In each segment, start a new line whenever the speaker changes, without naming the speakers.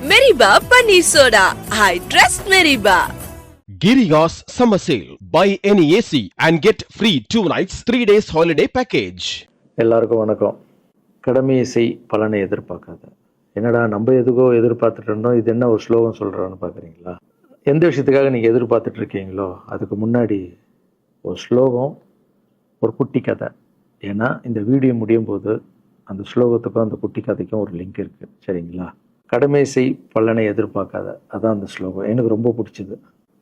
Meriba Paneer Soda. I trust Meriba.
Girigas Summer Sale. Buy any AC and get free 2 nights, 3 days holiday package.
எல்லாருக்கும் வணக்கம். கடமையை செய், பலனை எதிர்பார்க்காத. என்னடா நம்ம எதுக்கோ எதிர்பார்த்துட்டு இருந்தோம், இது என்ன ஒரு ஸ்லோகம் சொல்கிறான்னு பார்க்குறீங்களா? எந்த விஷயத்துக்காக நீங்கள் எதிர்பார்த்துட்டு இருக்கீங்களோ அதுக்கு முன்னாடி ஒரு ஸ்லோகம், ஒரு குட்டி கதை. ஏன்னா இந்த வீடியோ முடியும் போது அந்த ஸ்லோகத்துக்கும் அந்த குட்டி கதைக்கும் ஒரு லிங்க் இருக்குது, சரிங்களா? கடமை செய், பலனை எதிர்பார்க்காத, அதான் அந்த ஸ்லோகம். எனக்கு ரொம்ப பிடிச்சது.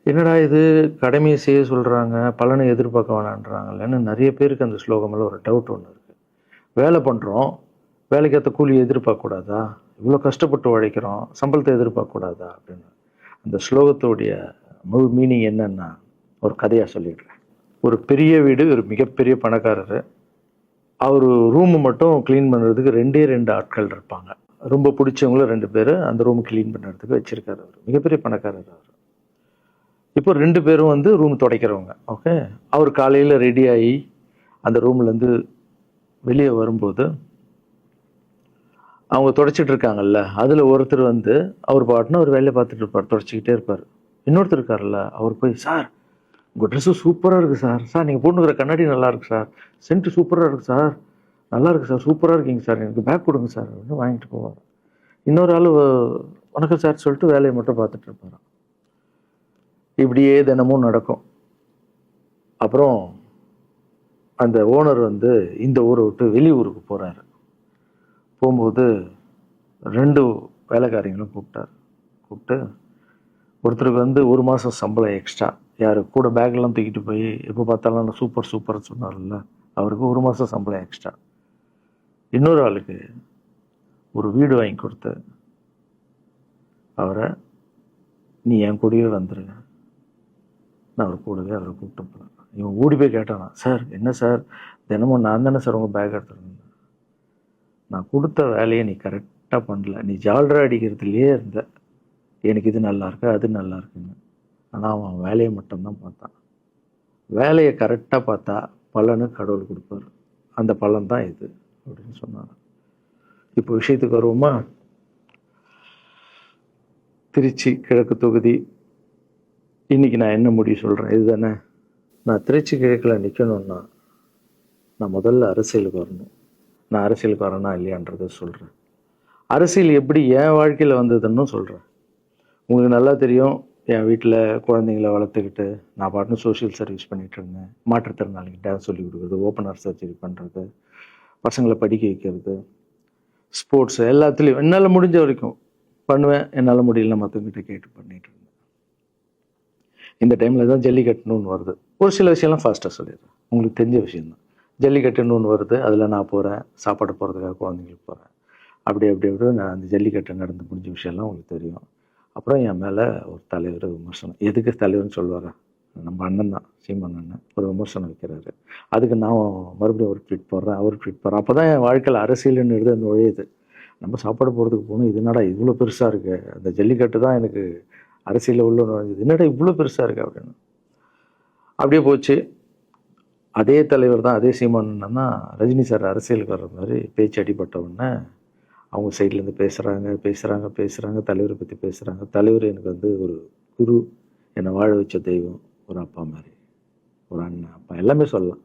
என்னடா இது கடமையை செய்ய சொல்கிறாங்க, பலனை எதிர்பார்க்க வேணான்றாங்கல்லன்னு நிறைய பேருக்கு அந்த ஸ்லோகமில் ஒரு டவுட் ஒன்று இருக்குது. வேலை பண்ணுறோம், வேலைக்கேற்ற கூலி எதிர்பார்க்கக்கூடாதா? இவ்வளோ கஷ்டப்பட்டு உழைக்கிறோம், சம்பளத்தை எதிர்பார்க்கக்கூடாதா அப்படின்னு. அந்த ஸ்லோகத்தோடைய முழு மீனிங் என்னன்னா ஒரு கதையாக சொல்லிடுறேன். ஒரு பெரிய வீடு, ஒரு மிகப்பெரிய பணக்காரர். அவர் ரூமு மட்டும் க்ளீன் பண்ணுறதுக்கு ரெண்டு ஆட்கள் இருப்பாங்க. ரொம்ப பிடிச்சவங்களும் 2 பேர் அந்த ரூம் க்ளீன் பண்ணுறதுக்கு வச்சுருக்காரு. அவர் மிகப்பெரிய பணக்காரர். அவர் இப்போ 2 பேரும் வந்து ரூம் துடைக்கிறவங்க. ஓகே, அவர் காலையில் ரெடி ஆகி அந்த ரூம்லேருந்து வெளியே வரும்போது அவங்க துடைச்சிட்டு இருக்காங்கல்ல, அதில் ஒருத்தர் வந்து அவர் பாட்டுன்னு ஒரு வேலையை பார்த்துட்டு இருப்பார், துடைச்சிக்கிட்டே இருப்பார். இன்னொருத்தர் இருக்கார்ல, அவர் போய், சார் உங்கள் ட்ரெஸ்ஸு சூப்பராக இருக்குது சார், சார் நீங்கள் போட்டுக்கிற கண்ணாடி நல்லா இருக்குது சார், சென்ட்டு சூப்பராக இருக்குது சார், நல்லா இருக்குது சார், சூப்பராக இருக்கீங்க சார், எனக்கு பேக் கொடுங்க சார் அப்படின்னு வாங்கிட்டு போவார். இன்னொரு ஆள் வணக்கம் சார் சொல்லிட்டு வேலையை மட்டும் பார்த்துட்டு இருப்பாராம். இப்படியே தினமும் நடக்கும். அப்புறம் அந்த ஓனர் வந்து இந்த ஊரை விட்டு வெளியூருக்கு போகிறாரு. போகும்போது 2 வேலைக்காரங்களும் கூப்பிட்டு ஒருத்தருக்கு வந்து 1 மாதம் சம்பளம் எக்ஸ்ட்ரா. யார் கூட பேக்லாம் தூக்கிட்டு போய் எப்போ பார்த்தாலும் நான் சூப்பர் சொன்னார்ல, அவருக்கு 1 மாதம் சம்பளம் எக்ஸ்ட்ரா. இன்னொரு ஆளுக்கு ஒரு வீடு வாங்கி கொடுத்து அவரை, நீ என் கூடவே வந்துரு, நான் அவர் கூடவே அவரை கூப்பிட்டு போகிறேன். இவன் ஓடி போய் கேட்டானா, சார் என்ன சார் தினமும் நான் தானே சார் உங்கள் பேக் எடுத்துருந்தேன், நான் கொடுத்த வேலையை நீ கரெக்டாக பண்ணல, நீ ஜால்ரா அடிக்கிறதுலையே இருந்த, எனக்கு இது நல்லா இருக்கு அது நல்லா இருக்குன்னு. ஆனால் அவன் வேலையை மட்டும்தான் பார்த்தான். வேலையை கரெக்டாக பார்த்தா பலனு கடவுள் கொடுப்பார். அந்த பலன் தான் இது அப்படின்னு சொன்னாங்க. இப்போ விஷயத்துக்கு வருவோமா? திருச்சி கிழக்கு தொகுதி. இன்னைக்கு நான் என்ன முடிவு சொல்கிறேன் இதுதானே. நான் திருச்சி கிழக்கில் நிற்கணும்னா நான் முதல்ல அரசியலுக்கு வரணும். நான் அரசியலுக்கு வரேனா இல்லையான்றதை சொல்கிறேன். அரசியல் எப்படி என் வாழ்க்கையில் வந்ததுன்னு சொல்கிறேன். உங்களுக்கு நல்லா தெரியும், என் வீட்டில் குழந்தைங்கள வளர்த்துக்கிட்டு நான் பாட்டுன்னு சோஷியல் சர்வீஸ் பண்ணிகிட்டு இருந்தேன். மாற்றுத்திறனாளிக்கு டான்ஸ் சொல்லி கொடுக்குறது, ஓப்பனர் சர்ஜரி பண்ணுறது, பசங்களை படிக்க வைக்கிறது, ஸ்போர்ட்ஸ் எல்லாத்துலேயும் என்னால் முடிஞ்ச வரைக்கும் பண்ணுவேன். என்னால் முடியல மற்றவங்கிட்ட கேட்டு பண்ணிகிட்டு இருந்தேன். இந்த டைமில் தான் ஜல்லிக்கட்டுன்னு ஒன்று வருது. ஒரு சில விஷயம்லாம் ஃபாஸ்ட்டாக சொல்லிடுறேன், உங்களுக்கு தெரிஞ்ச விஷயந்தான். ஜல்லிக்கட்டுன்னு ஒன்று வருது, அதில் நான் போகிறேன், சாப்பாடு போகிறதுக்காக குழந்தைங்களுக்கு போகிறேன். அப்படி நான் அந்த ஜல்லிக்கட்டு நடந்து முடிஞ்ச விஷயம்லாம் உங்களுக்கு தெரியும். அப்புறம் என் மேலே ஒரு தலைவர் விமர்சனம். எதுக்கு தலைவர்னு சொல்லுவார், நம்ம அண்ணன் தான், சீமான் அண்ணன் ஒரு விமர்சனம் வைக்கிறாரு. அதுக்கு நான் மறுபடியும் ஒரு ட்வீட் போடுறேன், அவர் ட்வீட் போடுறேன். அப்போ தான் என் வாழ்க்கையில் அரசியல்னு எடுத்து நுழையுது. நம்ம சாப்பாடு போகிறதுக்கு போகணும், இது என்னடா இவ்வளோ பெருசாக இருக்குது, அந்த ஜல்லிக்கட்டு தான் எனக்கு அரசியலில் உள்ள நுழைஞ்சது, என்னடா இவ்வளோ பெருசாக இருக்குது அப்படின்னு. அப்படியே போச்சு. அதே தலைவர் தான், அதே சீமான் அண்ணன் தான் ரஜினி சார் அரசியலுக்கு வர்ற மாதிரி பேச்சு அடிபட்ட உடனே அவங்க சைட்லேருந்து பேசுகிறாங்க, தலைவரை பற்றி பேசுகிறாங்க. தலைவர் எனக்கு வந்து ஒரு குரு, என்னை வாழ வச்ச தெய்வம், ஒரு அப்பா மாதிரி, ஒரு அண்ணன், அப்பா எல்லாமே சொல்லலாம்.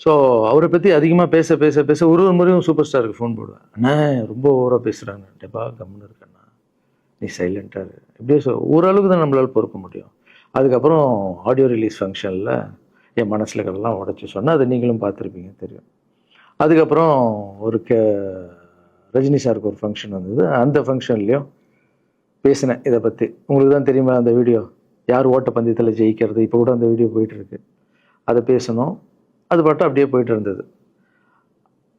ஸோ அவரை பற்றி அதிகமாக பேச ஒரு முறையும் சூப்பர் ஸ்டாருக்கு ஃபோன் போடுவேன். அண்ணா ரொம்ப ஓவராக பேசுகிறாங்க, டெப்பா கம்முன்னு இருக்கண்ணா, நீ சைலண்ட்டாக இரு. இப்படியே ஓரளவுக்கு தான் நம்மளால் பொறுக்க முடியும். அதுக்கப்புறம் ஆடியோ ரிலீஸ் ஃபங்க்ஷனில் என் மனசில் இருக்கிறதெல்லாம் உடச்சி சொன்னேன். அதை நீங்களும் பார்த்துருப்பீங்க, தெரியும். அதுக்கப்புறம் ஒரு ரஜினி சாருக்கு ஒரு ஃபங்க்ஷன் வந்தது. அந்த ஃபங்க்ஷன்லேயும் பேசினேன் இதை பற்றி. உங்களுக்கு தான் தெரியுமா அந்த வீடியோ, யார் ஓட்டப்பந்தயத்தில் ஜெயிக்கிறது, இப்போ கூட அந்த வீடியோ போயிட்டுருக்கு. அதை பேசணும், அது பாட்டு அப்படியே போயிட்டு இருந்தது.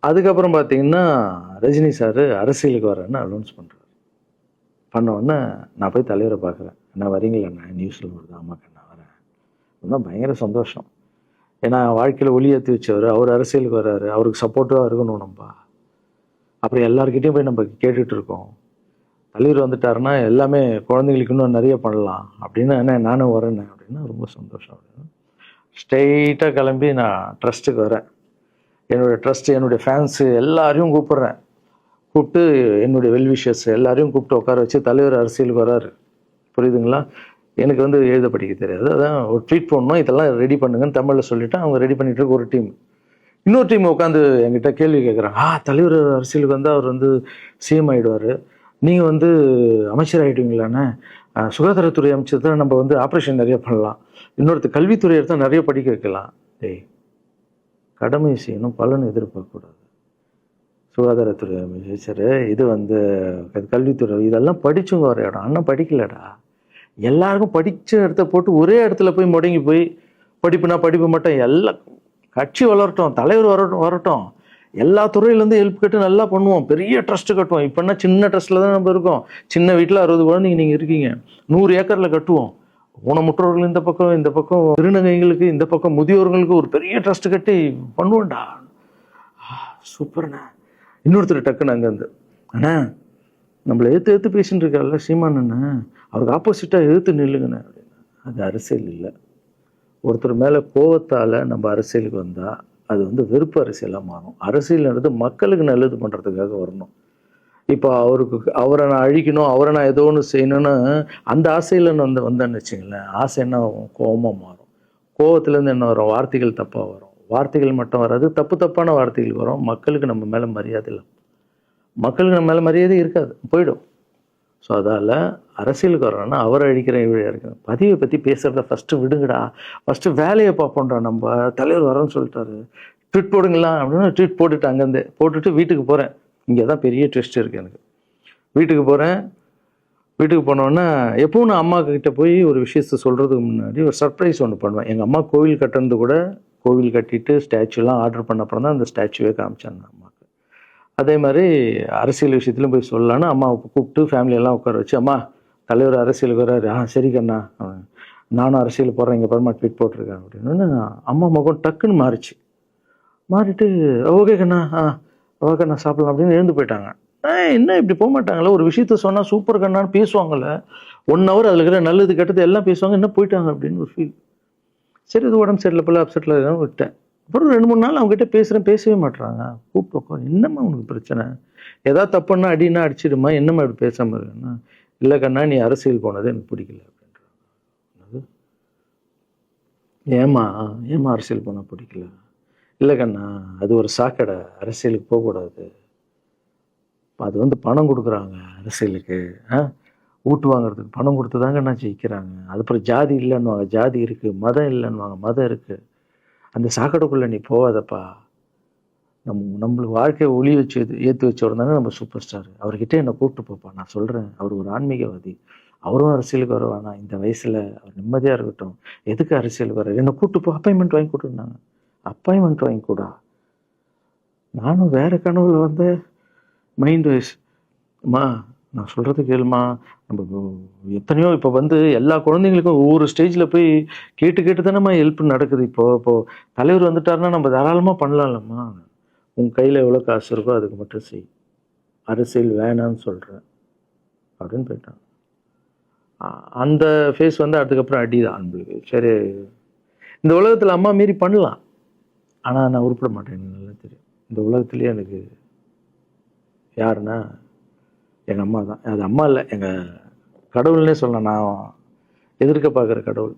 அதுக்கப்புறம் பார்த்தீங்கன்னா ரஜினி சார் அரசியலுக்கு வரேன்னு அனௌன்ஸ் பண்ணுறாரு. பண்ணோடனே நான் போய் தலைவரை பார்க்குறேன். என்ன வரீங்களா அண்ணா, நியூஸில் வருது. ஆமாக்கா நான் வரேன். இன்னும் பயங்கர சந்தோஷம். ஏன்னா வாழ்க்கையில் ஒளி ஏற்றி வச்சவர், அவர் அரசியலுக்கு வர்றாரு, அவருக்கு சப்போர்ட்டிவாக இருக்கணும் நம்ம. அப்புறம் எல்லாருக்கிட்டையும் போய் நம்ம கேட்டுட்டு இருக்கோம், தலைவர் வந்துட்டாருன்னா எல்லாமே குழந்தைங்களுக்கு இன்னும் நிறைய பண்ணலாம் அப்படின்னு. என்ன நானும் வரேன்னு அப்படின்னா ரொம்ப சந்தோஷம் அப்படின்னு ஸ்ட்ரெயிட்டாக கிளம்பி நான் ட்ரஸ்ட்டுக்கு வரேன். என்னுடைய ட்ரஸ்ட்டு, என்னுடைய ஃபேன்ஸு எல்லாரையும் கூப்பிட்றேன். கூப்பிட்டு என்னுடைய வெல்விஷர்ஸ் எல்லாரையும் கூப்பிட்டு உட்கார வச்சு தலைவர் அரசியலுக்கு வராரு. புரியுதுங்களா? எனக்கு வந்து எழுத படிக்க தெரியாது. அதான் ஒரு ட்வீட் போடணும், இதெல்லாம் ரெடி பண்ணுங்கன்னு தமிழில் சொல்லிவிட்டு அவங்க ரெடி பண்ணிட்டு இருக்க ஒரு டீம். இன்னொரு டீம் உட்காந்து என்கிட்ட கேள்வி கேட்குறாங்க. தலைவர் அரசியலுக்கு வந்து அவர் வந்து சிஎம் ஆகிடுவார், நீங்கள் வந்து அமைச்சர் ஆகிடுவீங்களாண்ணே, சுகாதாரத்துறை அமைச்சர் தான் நம்ம வந்து ஆப்ரேஷன் நிறைய பண்ணலாம், இன்னொருத்தர் கல்வித்துறை எடுத்தால் நிறைய படிக்க வைக்கலாம். கடமை செய்யணும், பலன் எதிர்பார்க்கக்கூடாது. சுகாதாரத்துறை அமைச்சர், இது வந்து கல்வித்துறை, இதெல்லாம் படிச்சுங்க வர இடம். அண்ணன் படிக்கலடா. எல்லாருக்கும் படித்த இடத்த போட்டு ஒரே இடத்துல போய் முடங்கி போய் படிப்புனா படிப்பு மட்டும், எல்லாம் கட்சி வளரட்டும், தலைவர் வரட்டும், எல்லா துறையிலேருந்து ஹெல்ப் கட்டு நல்லா பண்ணுவோம், பெரிய ட்ரஸ்ட்டு கட்டுவோம். இப்போன்னா சின்ன ட்ரஸ்ட்டில் தான் நம்ம இருக்கோம். சின்ன வீட்டில் 60 குழந்தைங்க நீங்கள் இருக்கீங்க, 100 ஏக்கரில் கட்டுவோம். ஊனமுற்றோர்கள் இந்த பக்கம் திருநங்கைகளுக்கு, இந்த பக்கம் முதியோர்களுக்கு ஒரு பெரிய ட்ரஸ்ட் கட்டி பண்ணுவோம்டா. சூப்பர்ண்ணா. இன்னொருத்தர் டக்குன்னு அங்கேருந்து, அண்ணா நம்மளை ஏற்று பேசிட்டு இருக்காருல்ல சீமான் அண்ணன், அவருக்கு ஆப்போசிட்டாக எதிர்த்து நில்லுங்கண்ணே அப்படின்னா. அது அரசியல் இல்லை. ஒருத்தர் மேலே கோவத்தால் நம்ம அரசியலுக்கு வந்தால் அது வந்து வெறுப்பு அரசியலாக மாறும். அரசியல்ன்றது மக்களுக்கு நல்லது பண்ணுறதுக்காக வரணும். இப்போ அவரை நான் அழிக்கணும், அவரை நான் ஏதோ ஒன்று செய்யணும்னு அந்த ஆசையில் வந்தேன்னு வச்சுங்களேன், ஆசை என்ன ஆகும்? கோபமாக மாறும். கோவத்துலேருந்து என்ன வரும்? வார்த்தைகள் தப்பாக வரும். வார்த்தைகள் மட்டும் வராது, தப்பான வார்த்தைகள் வரும். மக்களுக்கு நம்ம மேலே மரியாதை இல்லை, மக்களுக்கு நம்ம மேலே மரியாதை இருக்காது, போயிடும். ஸோ அதால் அரசியலுக்கு வரணும்னா அவரை அழிக்கிற வழியாக இருக்கணும். பதிவை பற்றி பேசுகிறத ஃபஸ்ட்டு விடுங்கடா, ஃபஸ்ட்டு வேலையை பார்ப்போம்டா. நம்ம தலைவர் வரேன்னு சொல்லிட்டாரு, ட்வீட் போடுங்களா அப்படின்னு ட்வீட் போட்டுட்டு அங்கேருந்து போட்டுட்டு வீட்டுக்கு போகிறேன். இங்கே தான் பெரிய ட்விஸ்ட் இருக்குது எனக்கு. வீட்டுக்கு போகிறேன். வீட்டுக்கு போனோன்னா எப்பவும் நான் அம்மா கிட்ட போய் ஒரு விஷயத்த சொல்கிறதுக்கு முன்னாடி ஒரு சர்ப்ரைஸ் ஒன்று பண்ணுவேன். எங்கள் அம்மா கோவில் கட்டுறது கூட, கோவில் கட்டிட்டு ஸ்டாச்சுலாம் ஆர்டர் பண்ண அப்புறம் தான் அந்த ஸ்டாச்சுவே காமிச்சாங்க அம்மாவுக்கு. அதே மாதிரி அரசியல் விஷயத்துலையும் போய் சொல்லலான்னு அம்மாவை கூப்பிட்டு ஃபேமிலியெல்லாம் உட்கார வச்சு, அம்மா தலைவர் அரசியலுக்கு வர்றாரு, சரி கண்ணா, நானும் அரசியல் போடுறேன், இங்கே பரமா ட்வீட் போட்டிருக்கேன் அப்படின்னு. அம்மா முகம் டக்குன்னு மாறிட்டு ஓகே கண்ணா, ஓகே நான் சாப்பிடலாம் அப்படின்னு எழுந்து போயிட்டாங்க. என்ன இப்படி போக மாட்டாங்களே, ஒரு விஷயத்த சொன்னால் சூப்பர் கண்ணான்னு பேசுவாங்கள்ல, 1 hour அதில் இருக்கிற நல்லது கெட்டது எல்லாம் பேசுவாங்க, என்ன போயிட்டாங்க அப்படின்னு ஒரு ஃபீல். சரி இது உடம்பு சரியில்லை போல, அப்செட்டில் இருக்கான்னு விட்டேன். அப்புறம் 2-3 நாள் அவங்ககிட்ட பேசவே மாட்டுறாங்க. கூப்பிட்டு உட்காந்து, என்னம்மா உனக்கு பிரச்சனை, ஏதாவது தப்புன்னா அடின்னா அடிச்சிடுமா, என்னம்மா இப்படி பேசாமல் இருக்குன்னா, இல்லை கண்ணா நீ அரசியல் போனது எனக்கு பிடிக்கல அப்படின்றாங்க. ஏம்மா அரசியல் போனால் பிடிக்கல? இல்லை கண்ணா அது ஒரு சாக்கடை, அரசியலுக்கு போகக்கூடாது, அது வந்து பணம் கொடுக்குறாங்க அரசியலுக்கு, ஓட்டு வாங்குறதுக்கு பணம் கொடுத்து தாங்க நான் ஜெயிக்கிறாங்க. அதுக்கப்புறம் ஜாதி இல்லைன்னுவாங்க, ஜாதி இருக்குது, மதம் இல்லைன்னுவாங்க, மதம் இருக்குது. அந்த சாக்கடைக்குள்ளே நீ போகாதப்பா. நம்மளுக்கு வாழ்க்கையை ஒளி வச்சு ஏற்றி வச்சவர் தானே நம்ம சூப்பர் ஸ்டார், அவர்கிட்ட என்னை கூப்பிட்டு போப்பா, நான் சொல்கிறேன், அவர் ஒரு ஆன்மீகவாதி, அவரும் அரசியலுக்கு வருவானா, இந்த வயசில் அவர் நிம்மதியாக இருக்கட்டும், எதுக்கு அரசியலுக்கு வர்றாரு, என்னை கூப்பிட்டு போ, அப்பாயின்மெண்ட் வாங்கி கொடுத்துருந்தாங்க. அப்பாயின்மெண்ட் வாங்கி கூடா? நானும் வேறு கனவுல வந்து மைண்ட் வைஸ், அம்மா நான் சொல்கிறது கேளுமா, நம்ம எத்தனையோ இப்போ வந்து எல்லா குழந்தைங்களுக்கும் ஒவ்வொரு ஸ்டேஜில் போய் கேட்டு தானேம்மா ஹெல்ப் நடக்குது. இப்போது தலைவர் வந்துட்டாருன்னா நம்ம தாராளமாக பண்ணலாம்லம்மா, உன் கையில் எவ்வளோ காசு இருக்கோ அதுக்கு மட்டும் செய், அரசியல் வேணான்னு சொல்கிறேன் அப்படின்னு போயிட்டான். அந்த ஃபேஸ் வந்து அதுக்கப்புறம் அடிதான் நம்மளுக்கு. சரி இந்த உலகத்தில் அம்மா மீறி பண்ணலாம், ஆனால் நான் உருப்பிட மாட்டேன், எனக்கு நல்லா தெரியும். இந்த உலகத்துலேயே எனக்கு யாருன்னா எங்கள் அம்மா தான். அது அம்மா இல்லை, எங்கள் கடவுள்னே சொல்லலாம், நான் எதிர்க்க பார்க்குற கடவுள்.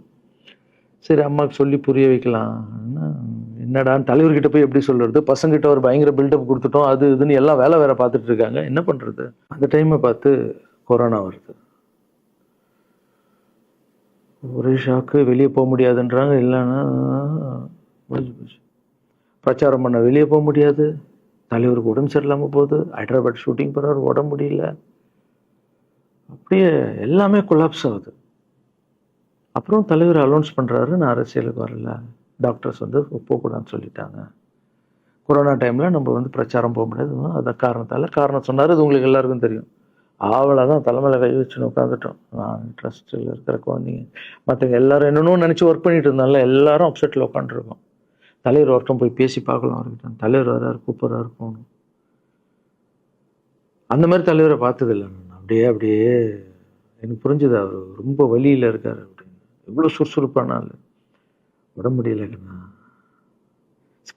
சரி அம்மாவுக்கு சொல்லி புரிய வைக்கலாம், என்னடான்னு தலைவர்கிட்ட போய் எப்படி சொல்கிறது, பசங்கிட்ட ஒரு பயங்கர பில்டப் கொடுத்துட்டோம், அது இதுன்னு எல்லாம் வேலை பார்த்துட்டு இருக்காங்க, என்ன பண்ணுறது. அந்த டைமை பார்த்து கொரோனா வருது, ஒரே ஷாக்கு, வெளியே போக முடியாதுன்றாங்க, இல்லைன்னா முடிஞ்சு போச்சு. பிரச்சாரம் பண்ண வெளியே போக முடியாது, தலைவருக்கு உடம்பு சரியில்லாமல் போகுது, ஹைதராபாத் ஷூட்டிங் போகிறாரு, உடம்பு முடியல, அப்படியே எல்லாமே கொலாப்ஸ் ஆகுது. அப்புறம் தலைவர் அலௌன்ஸ் பண்ணுறாரு, நான் அரசியலுக்கு வரல, டாக்டர்ஸ் வந்து போகக்கூடாதுன்னு சொல்லிட்டாங்க, கொரோனா டைமில் நம்ம வந்து பிரச்சாரம் போக முடியாது, அந்த காரணம் சொன்னார், அது உங்களுக்கு எல்லாருக்கும் தெரியும். தான் தலைமையில் கை வச்சுன்னு உட்காந்துட்டோம். நான் ட்ரஸ்ட்டில் இருக்கிற குழந்தைங்க மற்றவங்க எல்லாரும் என்னென்னோ நினச்சி ஒர்க் பண்ணிட்டு இருந்தால எல்லாரும் அப்செட்டில் உட்காந்துருக்கோம். தலைவர் ஒருத்தம் போய் பேசி பார்க்கலாம் அவர்கிட்ட, தலைவர் வர்றாரு, கூப்பிட்றாரு, போகணும். அந்த மாதிரி தலைவரை பார்த்ததில்லை நான். அப்படியே எனக்கு புரிஞ்சுது, அவர் ரொம்ப வலியில் இருக்கார் அப்படின்னு. எவ்வளோ சுறுசுறுப்பானால உடம்பு முடியலைங்கண்ணா.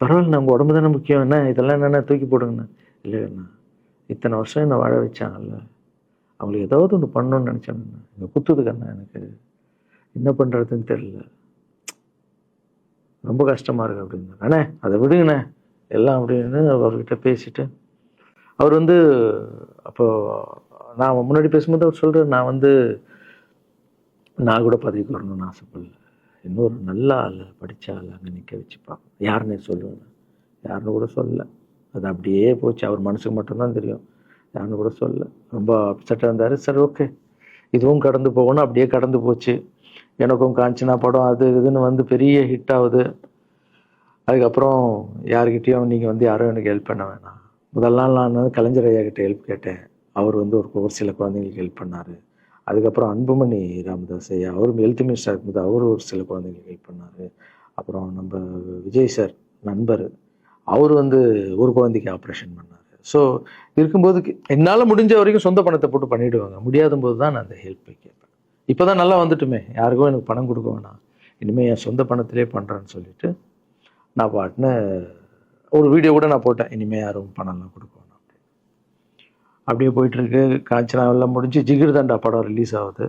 பரவாயில்ல, உங்கள் உடம்பு தானே முக்கியம், என்ன இதெல்லாம் என்னென்ன தூக்கி போடுங்கண்ணா. இல்லைங்கண்ணா இத்தனை வருஷம் என்னை வாழ வச்சாங்கல்ல, அவங்களுக்கு ஏதாவது ஒன்று பண்ணணும்னு நினச்சேன். இங்கே குத்துது கண்ணா, எனக்கு என்ன பண்ணுறதுன்னு தெரியல, ரொம்ப கஷ்டமாக இருக்குது அப்படின்னு. அண்ணே அதை விடுங்கண்ணே எல்லாம் அப்படின்னு அவர்கிட்ட பேசிட்டு, அவர் அப்போது நான் முன்னாடி பேசும்போது அவர் சொல்கிறார், நான் கூட பதவிக்கு வரணும்னு ஆசைப்படல, இன்னொரு நல்ல ஆள் படித்த ஆள் அங்கே நிற்க வச்சுப்பாங்க, யாருன்னே சொல்லுவேன், யாருன்னு கூட சொல்லலை. அது அப்படியே போச்சு, அவர் மனசுக்கு மட்டும்தான் தெரியும், யாருன்னு கூட சொல்லலை. ரொம்ப அப்செட்டாக இருந்தார். சரி ஓகே, இதுவும் கடந்து போகணும். அப்படியே கடந்து போச்சு. எனக்கும் காஞ்சனா படம் அது இதுன்னு பெரிய ஹிட் ஆகுது. அதுக்கப்புறம் யாருக்கிட்டேயும் நீங்கள் யாரும் எனக்கு ஹெல்ப் பண்ண வேணாம். முதல் நாள் நான் கலைஞர் ஐயா கிட்ட ஹெல்ப் கேட்டேன். அவர் ஒரு சில குழந்தைங்களுக்கு ஹெல்ப் பண்ணார். அதுக்கப்புறம் அன்புமணி ராமதாஸ் ஐயா, அவரும் ஹெல்த் மினிஸ்டர் இருக்கும்போது அவர் ஒரு சில குழந்தைங்களுக்கு ஹெல்ப் பண்ணார். அப்புறம் நம்ம விஜய் சார் நண்பர், அவர் ஒரு குழந்தைக்கு ஆப்ரேஷன் பண்ணார். ஸோ இருக்கும்போது என்னால் முடிஞ்ச வரைக்கும் சொந்த பணத்தை போட்டு பண்ணிவிடுவாங்க. முடியாத போது தான் நான் அந்த ஹெல்ப்பை கேட்பேன். இப்போ தான் நல்லா வந்துட்டுமே, யாருக்கும் எனக்கு பணம் கொடுக்க வேணாம், இனிமேல் என் சொந்த பணத்திலே பண்ணுறேன்னு சொல்லிட்டு நான் பாட்டுன்னு ஒரு வீடியோ கூட நான் போட்டேன், இனிமேல் யாரும் பணம்லாம் கொடுக்க வேணாம். அப்படியே போயிட்டுருக்கு. காஞ்சனா எல்லாம் முடிஞ்சு ஜிகிர்தண்டா படம் ரிலீஸ் ஆகுது.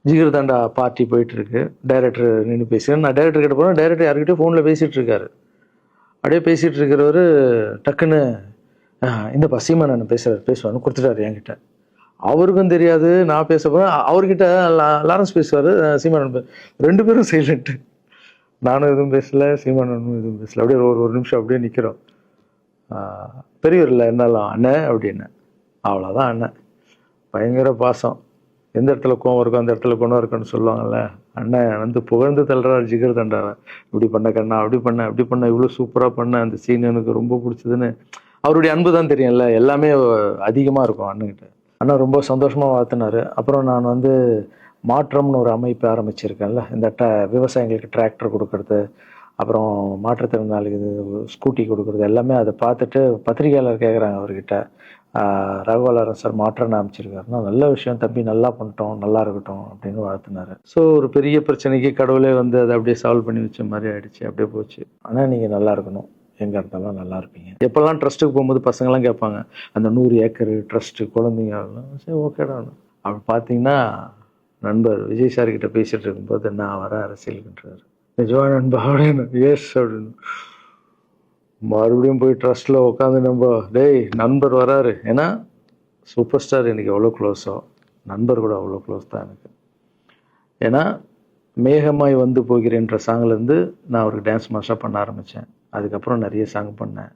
ஜிகிர்தண்டா பார்ட்டி போயிட்டுருக்கு. டைரக்டர் நின்று பேசுகிறேன். நான் டைரக்டர் கிட்ட போகிறேன். டைரக்டர் யார்கிட்டயும் ஃபோனில் பேசிகிட்டு இருக்காரு. அப்படியே பேசிகிட்டு இருக்கிறவர் டக்குன்னு இந்த சீமானன் பேசுவார்னு கொடுத்துட்டாரு என்கிட்ட. அவருக்கும் தெரியாது நான் பேச போகிறேன். அவர்கிட்ட லாரன்ஸ் பேசுவார், சீமானன் ரெண்டு பேரும் சைலண்ட்டு. நானும் எதுவும் பேசலை, சீமானனும் எதுவும் பேசலை. அப்படியே ஒரு நிமிஷம் அப்படியே நிற்கிறோம். பெரியவர் இல்லை என்னாலும் அண்ணன் அப்படின்னு, அவ்வளோதான் அண்ணன். பயங்கர பாசம். எந்த இடத்துல கோவம் இருக்கும் அந்த இடத்துல குணம் இருக்குன்னு சொல்லுவாங்கள்ல. அண்ணன் புகழ்ந்து தள்ளுறாரு ஜிகிர்தண்டாவை. இப்படி பண்ண கண்ணா, அப்படி பண்ண இவ்வளோ சூப்பராக பண்ண, அந்த சீன் எனக்கு ரொம்ப பிடிச்சதுன்னு. அவருடைய அன்பு தான் தெரியும்ல, எல்லாமே அதிகமாக இருக்கும் அண்ணன்கிட்ட. அண்ணா ரொம்ப சந்தோஷமாக வாழ்த்தினார். அப்புறம் நான் மாற்றம்னு ஒரு அமைப்பு ஆரம்பிச்சிருக்கேன்ல, இந்த விவசாயிகளுக்கு டிராக்டர் கொடுக்கறது, அப்புறம் மாற்றுத்திறனாளிக்கு ஸ்கூட்டி கொடுக்குறது, எல்லாமே அதை பார்த்துட்டு பத்திரிகையாளர் கேட்குறாங்க அவர்கிட்ட, ரகுவலரன் சார் மாற்றம்னு அமைச்சிருக்காருன்னா, நல்ல விஷயம் தம்பி, நல்லா பண்ணிட்டோம், நல்லா இருக்கட்டும் அப்படின்னு வாழ்த்தினார். ஸோ ஒரு பெரிய பிரச்சனைக்கு கடவுளே அதை அப்படியே சால்வ் பண்ணி வச்ச மாதிரி ஆயிடுச்சு. அப்படியே போச்சு. ஆனால் நீங்கள் நல்லா இருக்கணும், எங்கே இருந்தாலும் நல்லா இருப்பீங்க. எப்போல்லாம் ட்ரஸ்ட்டுக்கு போகும்போது பசங்கள்லாம் கேட்பாங்க, அந்த 100 ஏக்கர் ட்ரஸ்ட்டு குழந்தைங்க, சரி ஓகேடா. அப்படி பார்த்தீங்கன்னா நண்பர் விஜய் சார்கிட்ட பேசிகிட்டு இருக்கும்போது நான் வர அரசியலுக்குன்றாரு. நிஜமா நண்பா அப்படின்னு, எஸ் அப்படின்னு. மறுபடியும் போய் ட்ரஸ்ட்டில் உட்காந்து டேய் நண்பர் வராரு. ஏன்னா சூப்பர் ஸ்டார் எனக்கு எவ்வளோ க்ளோஸோ, நண்பர் கூட அவ்வளோ க்ளோஸ் தான் எனக்கு. ஏன்னா மேகமாய் போகிறேன்ற சாங்லேருந்து நான் அவருக்கு டான்ஸ் மாஸ்டராக பண்ண ஆரம்பித்தேன். அதுக்கப்புறம் நிறைய சாங் பண்ணேன்,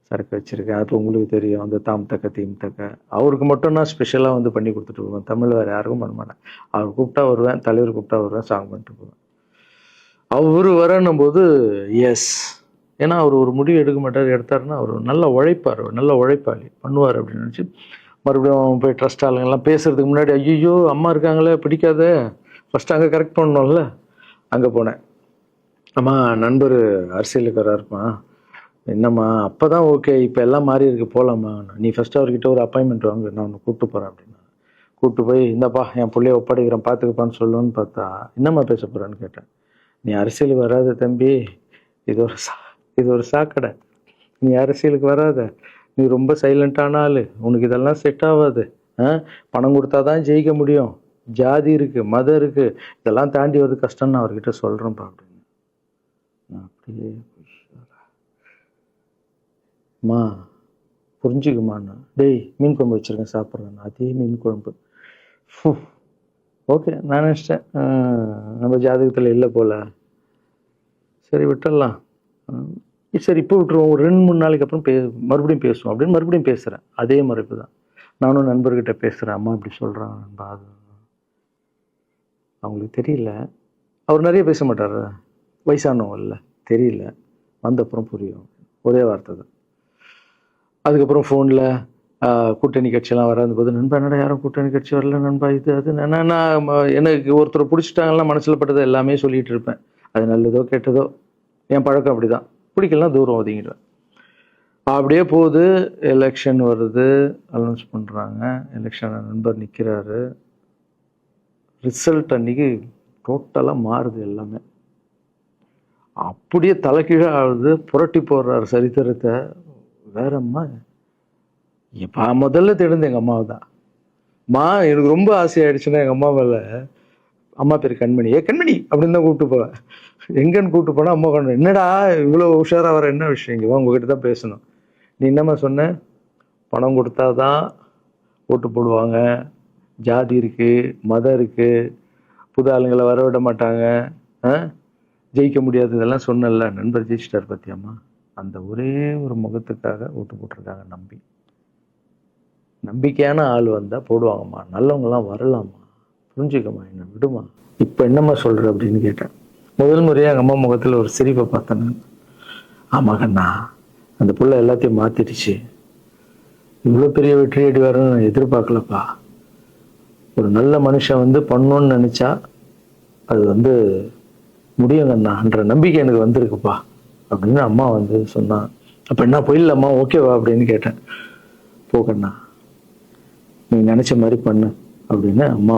சரக்கு வச்சுருக்கேன். அது உங்களுக்கு தெரியும், அந்த தாம் தக்க தீம் தக்க. அவருக்கு மட்டும் நான் ஸ்பெஷலாக பண்ணி கொடுத்துட்டு போவேன். தமிழ் வேறு யாருக்கும் பண்ண மாட்டேன். அவர் கூப்பிட்டா வருவேன், தலைவர் கூப்பிட்டா வருவேன், சாங் பண்ணிட்டு போவேன். அவர் வரணும் போது எஸ், ஏன்னா அவர் ஒரு முடிவு எடுக்க மாட்டார், எடுத்தாருன்னா அவர் நல்ல உழைப்பார், நல்ல உழைப்பாளி, பண்ணுவார் அப்படின்னு நினச்சி மறுபடியும் போய் ட்ரஸ்ட் ஆளுங்கெல்லாம் பேசுறதுக்கு முன்னாடி, ஐயோ அம்மா இருக்காங்களே பிடிக்காத, ஃபஸ்ட்டு அங்கே கரெக்ட் பண்ணணும்ல. அங்கே போனேன். அம்மா நண்பர் அரசியலுக்கு வராருமா. என்னம்மா அப்போ தான் ஓகே, இப்போ எல்லாம் மாறி இருக்கு, போகலாமா. நீ ஃபஸ்ட்டு அவர்கிட்ட ஒரு அப்பாயின்மெண்ட் வாங்க, நான் உன்னை கூப்பிட்டு போகிறேன் அப்படின்னா. கூப்பிட்டு போய் இந்தப்பா என் பிள்ளைய ஒப்படைக்கிறேன், பார்த்துக்கப்பான்னு சொல்லுன்னு பார்த்தா, என்னம்மா பேச போகிறேன்னு கேட்டேன். நீ அரசியலுக்கு வராத தம்பி, இது ஒரு சாக்கடை, நீ அரசியலுக்கு வராத, நீ ரொம்ப சைலண்டான ஆள், உனக்கு இதெல்லாம் செட் ஆகாது, பணம் கொடுத்தா தான் ஜெயிக்க முடியும், ஜாதி இருக்குது, மதம் இருக்குது, இதெல்லாம் தாண்டி வருது கஷ்டம்னு நான் அவர்கிட்ட சொல்கிறேன்ப்பா அப்படின்னு. நான் அப்படியே மா புரிஞ்சுக்குமாண்ணா, டேய் மீன் குழம்பு வச்சுருக்கேன் சாப்பிட்றேன், அதே மீன் குழம்பு. ஓகே நான் நினச்சிட்டேன் நம்ம ஜாதகத்தில் இல்லை போல், சரி விட்டுடலாம், சரி இப்போ விட்டுருவோம், ஒரு 2-3 நாளைக்கு அப்புறம் மறுபடியும் பேசுவோம் அப்படின்னு மறுபடியும் பேசுகிறேன். அதே மறுப்பு தான். நானும் நண்பர்கிட்ட பேசுகிறேன், அம்மா இப்படி சொல்கிறாங்க நண்பா, அது அவங்களுக்கு தெரியல. அவர் நிறைய பேச மாட்டார், வயசானவங்க இல்லை, தெரியல, வந்தப்புறம் புரியும், ஒரே வார்த்தை தான். அதுக்கப்புறம் ஃபோனில் கூட்டணி கட்சியெல்லாம் வராது போது, நண்பா என்னடா யாரும் கூட்டணி கட்சி வரல நண்பா, இது அது நான் எனக்கு ஒருத்தரை பிடிச்சிட்டாங்கலாம் மனசில் பட்டதை எல்லாமே சொல்லிகிட்டு இருப்பேன். அது நல்லதோ கெட்டதோ, என் பழக்கம் அப்படி தான், பிடிக்கலாம் தூரம் ஒதுங்கிடுவேன். அப்படியே போகுது. எலெக்ஷன் வருது, அனௌன்ஸ் பண்ணுறாங்க, எலெக்ஷன் நண்பர் நிற்கிறாரு. ரிசல்ட் அன்றைக்கி டோட்டலாக மாறுது எல்லாமே. அப்படியே தலைகீழாக ஆகுது, புரட்டி போடுறாரு சரித்திரத்தை. வேறம்மா முதல்ல தேடுந்து எங்கள் அம்மாவை தான். எனக்கு ரொம்ப ஆசையாயிடுச்சுன்னா எங்கள் அம்மா மேலே, அம்மா பேர் கண்மணி, கண்மணி அப்படின்னு தான் கூப்பிட்டு போவேன். எங்கன்னு கூப்பிட்டு போனால் அம்மா கண்ணு, என்னடா இவ்வளோ உஷாராக வர, என்ன விஷயம், இங்கே உங்ககிட்ட தான் பேசணும். நீ என்னம்மா சொன்ன, பணம் கொடுத்தா தான் ஓட்டு போடுவாங்க, ஜாதி இருக்குது, மதம் இருக்குது, புது ஆளுங்களை வர விட மாட்டாங்க, ஜெயிக்க முடியாது, இதெல்லாம் சொன்னல. நண்பர் ஜெயிச்சிட்டார் பத்தியம்மா. அந்த ஒரே ஒரு முகத்துக்காக ஓட்டு போட்டிருக்காங்க. நம்பிக்கையான ஆள் வந்தால் போடுவாங்கம்மா, நல்லவங்களாம் வரலாமா, புரிஞ்சுக்கம்மா, என்ன விடுமா. இப்போ என்னம்மா சொல்கிற அப்படின்னு கேட்டேன். முதல் முறையாக எங்கள் அம்மா முகத்தில் ஒரு சிரிப்பை பார்த்தேன். ஆமா கண்ணா, அந்த புள்ள எல்லாத்தையும் மாற்றிடுச்சு, இவ்வளோ பெரிய வெற்றி அடி வரணும்னு நான் எதிர்பார்க்கலப்பா. ஒரு நல்ல மனுஷன் வந்து பண்ணணும்னு நினச்சா அது முடியுங்கண்ணான்ற நம்பிக்கை எனக்கு வந்திருக்குப்பா அப்படின்னு அம்மா சொன்னான். அப்போ என்ன போயிடலாமா, ஓகேவா அப்படின்னு கேட்டேன். போகண்ணா, நீ நினச்ச மாதிரி பண்ணு அப்படின்னு அம்மா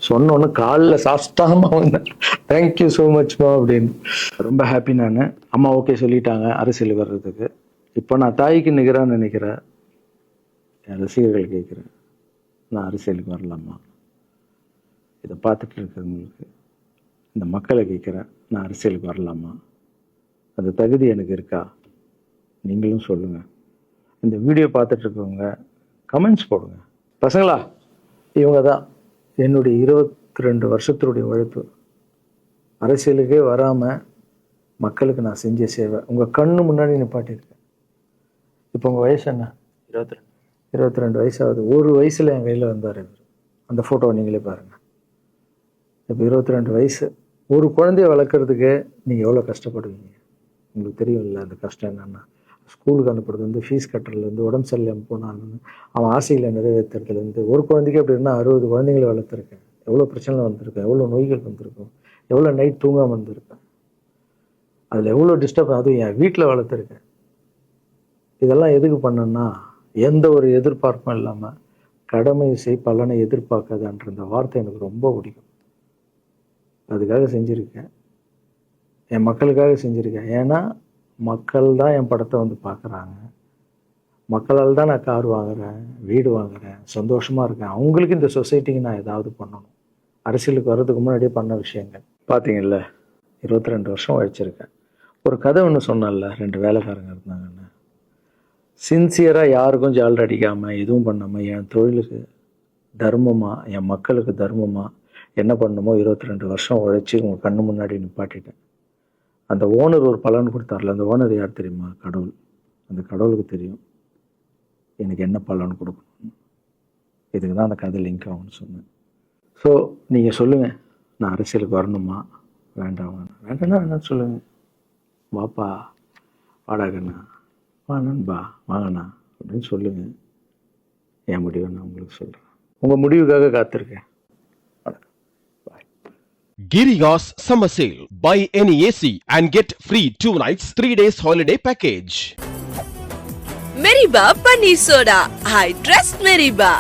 சொன்னோன்னு காலில் சாப்பிட்டாமா வந்தேன். தேங்க்யூ ஸோ மச்மா அப்படின்னு. ரொம்ப ஹாப்பி நான். அம்மா ஓகே சொல்லிட்டாங்க அரசியல் வர்றதுக்கு. இப்போ நான் தாய்க்கு நிகரான்னு நினைக்கிறேன். என் ரசிகர்கள் கேட்குறேன், நான் அரசியலுக்கு வரலாமா? இதை பார்த்துட்டு இருக்கிறவங்களுக்கு, இந்த மக்களை கேட்குறேன், நான் அரசியலுக்கு வரலாமா? அந்த தகுதி எனக்கு இருக்கா? நீங்களும் சொல்லுங்கள். இந்த வீடியோ பார்த்துட்டு இருக்கவங்க கமெண்ட்ஸ் போடுங்க. பசங்களா, இவங்க தான் என்னுடைய 22 வருஷத்தினுடைய உழைப்பு. அரசியலுக்கே வராமல் மக்களுக்கு நான் செஞ்ச சேவை உங்கள் கண்ணு முன்னாடி நிப்பாட்டியிருக்கேன். இப்போ உங்கள் வயசு என்ன? 22 வயசாகுது. ஒரு வயசில் என் கையில் வந்தார் இவர். அந்த ஃபோட்டோவை நீங்களே பாருங்கள். இப்போ 22 வயசு. ஒரு குழந்தைய வளர்க்குறதுக்கு நீங்கள் எவ்வளோ கஷ்டப்படுவீங்க உங்களுக்கு தெரியும்ல. அந்த கஷ்டம் என்னென்னா, ஸ்கூலுக்கு அனுப்புறது ஃபீஸ் கட்டுறதுலேருந்து, உடம்பு சரியில்லாமல் போனாலும் அவன் ஆசையில் நிறைவேற்றுறதுலேருந்து, ஒரு குழந்தைக்கு அப்படி இருந்தால் 60 குழந்தைங்களை வளர்த்துருக்கேன். எவ்வளோ பிரச்சனை வந்திருக்கேன், எவ்வளோ நோய்கள் வந்திருக்கும், எவ்வளோ நைட் தூங்காமல் வந்திருக்கேன், அதில் எவ்வளோ டிஸ்டர்ப், அதுவும் என் வீட்டில் வளர்த்துருக்கேன். இதெல்லாம் எதுக்கு பண்ணேன்னா, எந்த ஒரு எதிர்பார்ப்பும் இல்லாமல் கடமை செய் பலனை எதிர்பார்க்காதன்ற இந்த வார்த்தை எனக்கு ரொம்ப பிடிக்கும். அதுக்காக செஞ்சுருக்கேன், என் மக்களுக்காக செஞ்சுருக்கேன். ஏன்னா மக்கள் தான் என் படத்தை பார்க்குறாங்க. மக்களால் தான் நான் கார் வாங்குகிறேன், வீடு வாங்குகிறேன், சந்தோஷமாக இருக்கேன். அவங்களுக்கு இந்த சொசைட்டிக்கு நான் ஏதாவது பண்ணணும். அரசியலுக்கு வர்றதுக்கு முன்னாடியே பண்ண விஷயங்கள் பார்த்தீங்கல்ல. 22 வருஷம் உழைச்சிருக்கேன். ஒரு கதை ஒன்று சொன்னேன்ல, 2 வேலைக்காரங்க இருந்தாங்கன்னு. சின்சியராக யாருக்கும் ஜாலர் அடிக்காமல் எதுவும் பண்ணாமல் என் தொழிலுக்கு தர்மமாக, என் மக்களுக்கு தர்மமாக என்ன பண்ணணுமோ 22 வருஷம் உழைச்சி உங்கள் கண்ணு முன்னாடி நிப்பாட்டிட்டேன். அந்த ஓனர் ஒரு பலன் கொடுத்தார்ல, அந்த ஓனர் யார் தெரியுமா? கடவுள். அந்த கடவுளுக்கு தெரியும் எனக்கு என்ன பலன் கொடுக்கணும். இதுக்கு தான் அந்த கதை லிங்க் ஆகும்னு சொன்னேன். ஸோ நீங்கள் சொல்லுங்கள், நான் அரசியலுக்கு வரணுமா வேண்டாம்? வேண்டாம்னா என்ன சொல்லுங்கள். வாப்பா, வாடாகண்ணா, வா நண்பா, வாங்கண்ணா அப்படின்னு சொல்லுங்கள். என் முடிவை நான் உங்களுக்கு சொல்கிறேன். உங்கள் முடிவுக்காக காத்திருக்கேன்.
Giriga's Summer Sale. Buy any AC and get free 2 nights 3 days holiday package.
Meriba Paneer Soda. I trust Meriba.